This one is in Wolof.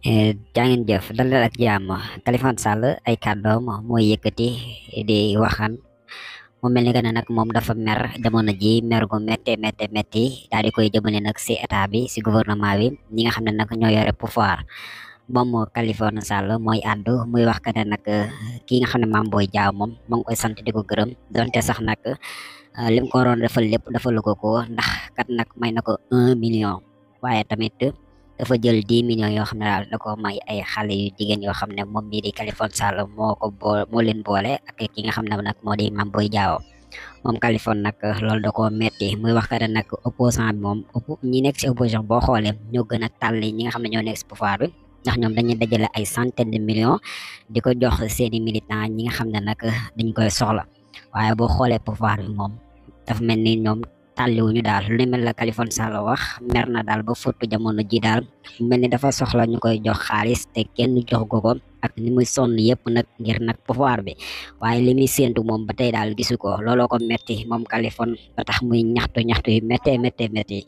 jaa ngeen jëf dalal ak jàmm Khalifa Sall ay kàddoom mooy yëkkati di waxan mu mel ni que ne nag moom dafa mer jamono ji mer gu métti daal di koy jëmale nag si état bi si gouvernement bi ñi nga xam ne nag ñoo yore pouvoir moom Khalifa Sall mooy àddu muy wax que ne nag kii nga xam ne Mame Boye Diao moom moo ngi koy sant di ko gërëm donte sax nag lim ko waroon defal lépp defalu ko ndax kat nag may na ko 1 million waaye tamit dafa jël 10 millions yoo xam ne daal da ko may ay xale yu jigéen yoo xam ne moom mii di Khalifa Sall moo leen boole ak ki nga xam ne nag moo di Mame Boye Diao moom Khalifa nag loolu da koo metti muy wax que ne nag opposant bi moom ñi nekk si opposition boo xoolee ñoo gën a tàlli ñi nga xam ne ñoo nekk si pouvoir bi ndax ñoom dañuy dajale ay centaine de millions di ko jox seeni militants ñi nga xam ne nag dañ koy soxla waaye boo xoolee pouvoir bi moom dafa mel ni ñoom tàlliwuñu daal lu mel la Khalifa Sall wax mer na daal ba fottu jamono ji daal mu mel ni dafa soxla ñu koy jox xaalis te kenn jox ko ak ni muy sonn yëpp nag ngir nag pouvoir bi waaye li muy séentu moom ba tey daal gisu ko looloo ko metti moom Khalifa ba tax muy ñaxtu yu méttee méttee métti